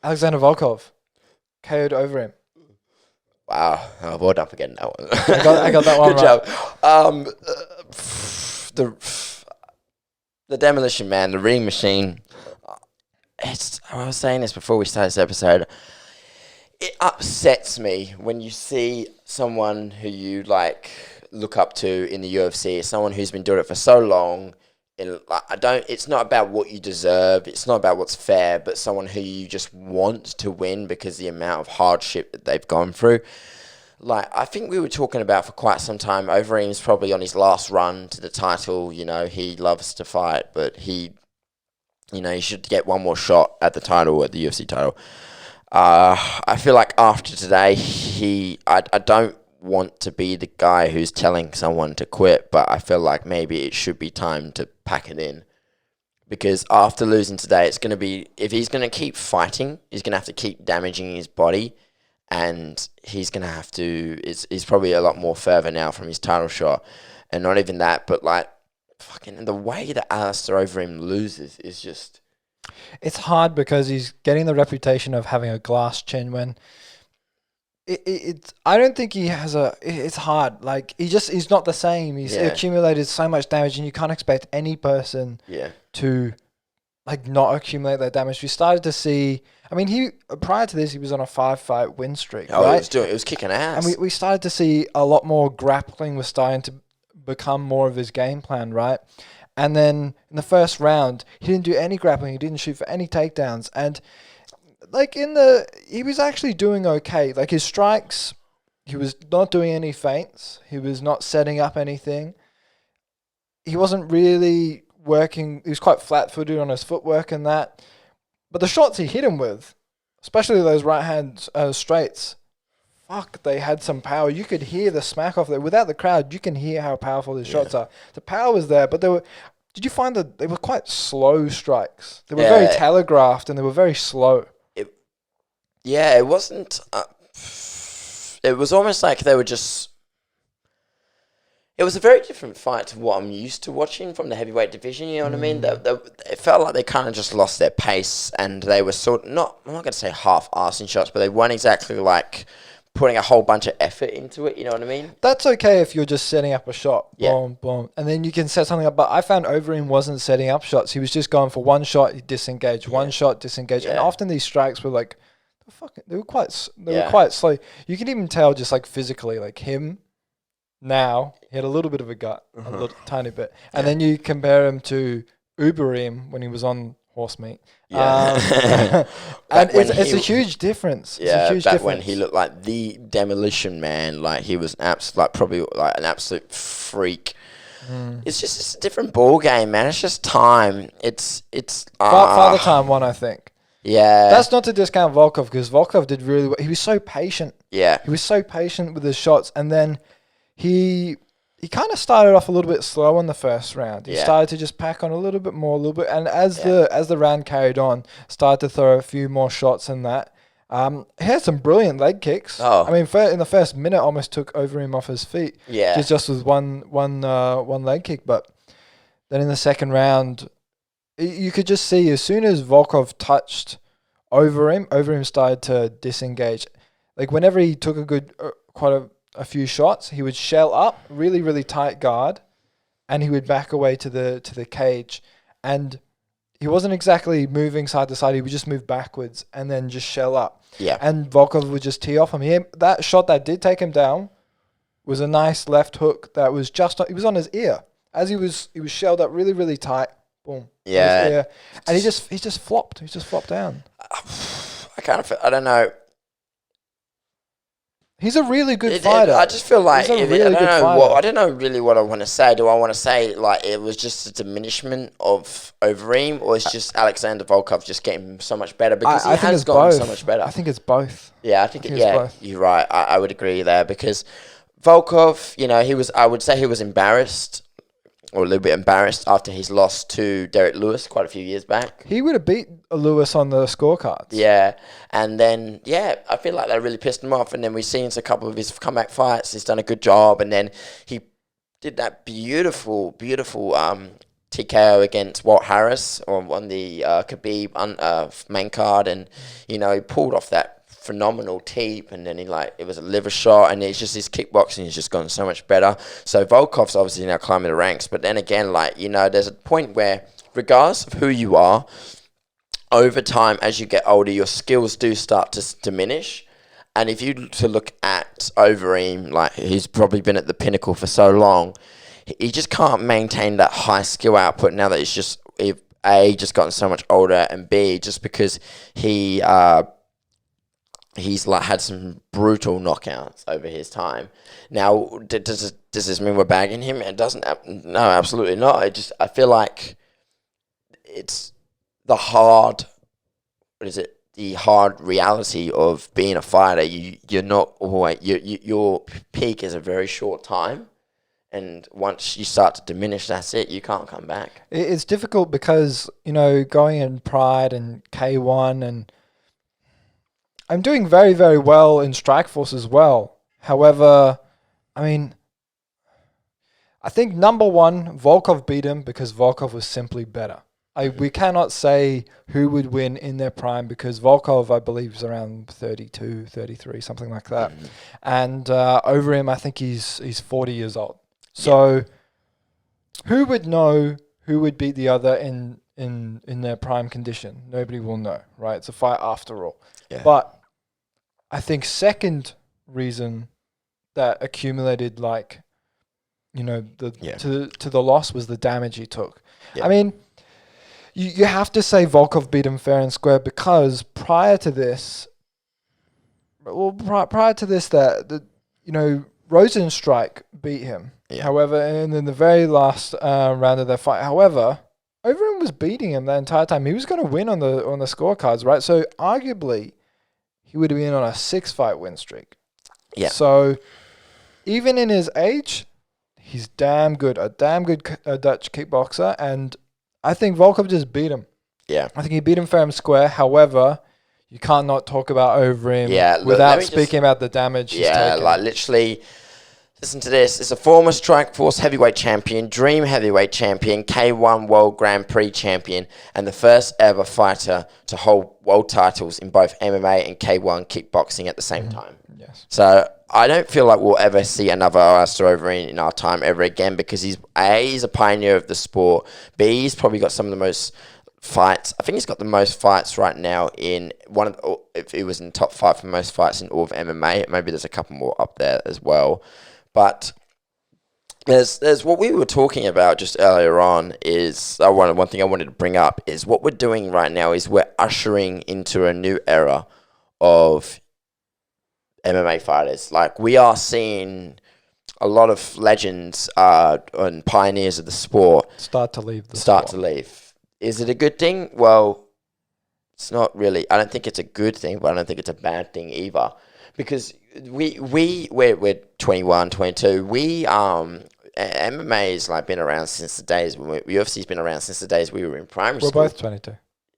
Alexander Volkov KO'd Overeem. Wow, well done for getting that one. I got that one Good right. job. The Demolition Man, the Ring Machine. I was saying this before we started this episode. It upsets me when you see someone who you look up to in the UFC, someone who's been doing it for so long. It's not about what you deserve. It's not about what's fair, but someone who you just want to win because the amount of hardship that they've gone through. I think we were talking about for quite some time. Overeem's probably on his last run to the title. He loves to fight, but he should get one more shot at the title, at the UFC title. I feel like after today, I don't want to be the guy who's telling someone to quit, but I feel like maybe it should be time to pack it in. Because after losing today, it's going to be, if he's going to keep fighting, he's going to have to keep damaging his body, and he's going to have to, he's probably a lot more further now from his title shot. And not even that, but fucking the way that Alistair Overeem loses is just... It's hard because he's getting the reputation of having a glass chin when I don't think he has it's hard. He's not the same. He's accumulated so much damage, and you can't expect any person to not accumulate that damage. We started to see, prior to this, he was on a 5-fight win streak, right? It was kicking ass. And we started to see a lot more grappling was starting to become more of his game plan, right? And then in the first round, he didn't do any grappling. He didn't shoot for any takedowns. And he was actually doing okay. His strikes, he was not doing any feints. He was not setting up anything. He wasn't really working. He was quite flat-footed on his footwork and that. But the shots he hit him with, especially those right-hand straights, they had some power. You could hear the smack off there. Without the crowd, you can hear how powerful his shots are. The power was there, but did you find that they were quite slow strikes? They were very telegraphed and they were very slow. It wasn't... it was almost like they were just... It was a very different fight to what I'm used to watching from the heavyweight division, you know what I mean? It felt like they kind of just lost their pace, and they were I'm not going to say half-assing shots, but they weren't exactly putting a whole bunch of effort into it, you know what I mean? That's okay if you're just setting up a shot. Yeah. Boom, boom. And then you can set something up. But I found Overeem wasn't setting up shots. He was just going for one shot, he disengaged, one shot, disengaged. And often these strikes were they were quite slow. You can even tell just physically, him now, he had a little bit of a gut, a little tiny bit. And then you compare him to Overeem when he was on horse meat. Yeah. And it's a huge difference. When he looked like the Demolition Man, he was probably an absolute freak. It's a different ball game, man. It's just time. It's Father Time won, I think. Yeah. That's not to discount Volkov, because Volkov did really well. He was so patient. Yeah. He was so patient with his shots, and then he kind of started off a little bit slow in the first round. He started to just pack on a little bit, and as the round carried on, started to throw a few more shots in that. He had some brilliant leg kicks. Oh. In the first minute, almost took Overeem off his feet. Yeah. Just with one leg kick, but then in the second round, you could just see as soon as Volkov touched Overeem started to disengage. Whenever he took quite a few shots, he would shell up, really, really tight guard, and he would back away to the cage. And he wasn't exactly moving side to side. He would just move backwards and then just shell up. Yeah. And Volkov would just tee off him. That shot that did take him down was a nice left hook that was it was on his ear. As he was shelled up really, really tight. Boom. Yeah. And he just flopped. He just flopped down. I don't know. He's a really good fighter. I just feel like I don't know really what I want to say. Do I want to say it was just a diminishment of Overeem, or it's just Alexander Volkov just getting so much better because he has gotten so much better? I think it's both. Yeah, I think it's both. You're right. I would agree there because Volkov, I would say he was embarrassed. Or a little bit embarrassed after his loss to Derek Lewis quite a few years back. He would have beat Lewis on the scorecards. Yeah. And then, I feel like that really pissed him off. And then we've seen a couple of his comeback fights. He's done a good job. And then he did that beautiful TKO against Walt Harris on the Khabib main card, and he pulled off that phenomenal teep, and then it was a liver shot, and it's just his kickboxing has just gotten so much better. So Volkov's obviously now climbing the ranks, but then again, there's a point where, regardless of who you are, over time as you get older, your skills do start to diminish. And if you look at Overeem, he's probably been at the pinnacle for so long, he just can't maintain that high skill output now that he's just gotten so much older, and B, just because he's had some brutal knockouts over his time. Now, does this mean we're bagging him? It doesn't. No, absolutely not. I feel like it's the hard. What is it? The hard reality of being a fighter. You're not always. Your peak is a very short time, and once you start to diminish, that's it. You can't come back. It's difficult because going in Pride and K1 and. I'm doing very, very well in Strikeforce as well. However, I think number one, Volkov beat him because Volkov was simply better. We cannot say who would win in their prime because Volkov, I believe, is around 32, 33, something like that. Mm-hmm. And Overeem, I think he's 40 years old. So who would know who would beat the other in their prime condition? Nobody will know, right? It's a fight after all. Yeah. But I think second reason that accumulated to the loss was the damage he took. Yeah. You have to say Volkov beat him fair and square because prior to this, Rosenstrike beat him. Yeah. However, and in the very last round of their fight, however, Overeem was beating him the entire time. He was going to win on the scorecards, right? So arguably, he would have been on a 6-fight win streak. Yeah. So even in his age, he's a damn good Dutch kickboxer, and I think Volkov just beat him. Yeah. I think he beat him fair and square. However, you can't not talk about Overeem without speaking about the damage he's taken. Literally, listen to this. It's a former Strikeforce heavyweight champion, Dream heavyweight champion, K1 World Grand Prix champion, and the first ever fighter to hold world titles in both MMA and K1 kickboxing at the same time. Yes. So I don't feel like we'll ever see another Alistair Overeem in our time ever again because he's a pioneer of the sport. B, he's probably got some of the most fights. I think he's got the most fights right now in if he was in the top 5 for most fights in all of MMA. Maybe there's a couple more up there as well. But there's what we were talking about just earlier on is one thing I wanted to bring up is what we're doing right now is we're ushering into a new era of MMA fighters. We are seeing a lot of legends and pioneers of the sport start to leave. Is it a good thing? Well, it's not really. I don't think it's a good thing, but I don't think it's a bad thing either. Because we're 21, 22. MMA's been around since the days when UFC's been around since the days we were in primary school. We're both 22.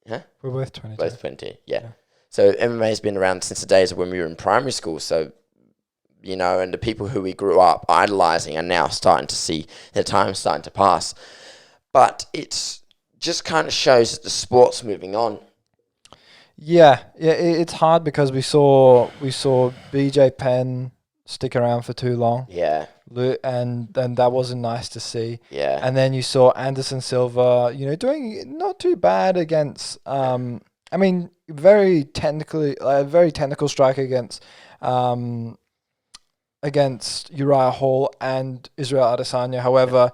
Huh? We're both 22. Both 20, yeah. So MMA's been around since the days of when we were in primary school. So, and the people who we grew up idolizing are now starting to see their time starting to pass. But it's just kind of shows that the sport's moving on. Yeah, it's hard because we saw BJ Penn stick around for too long. Yeah. And that wasn't nice to see. Yeah. And then you saw Anderson Silva, doing not too bad against very technical strike against Uriah Hall and Israel Adesanya. However,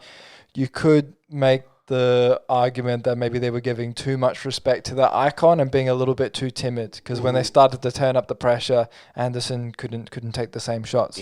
you could make the argument that maybe they were giving too much respect to the icon and being a little bit too timid because when they started to turn up the pressure, Anderson couldn't take the same shots.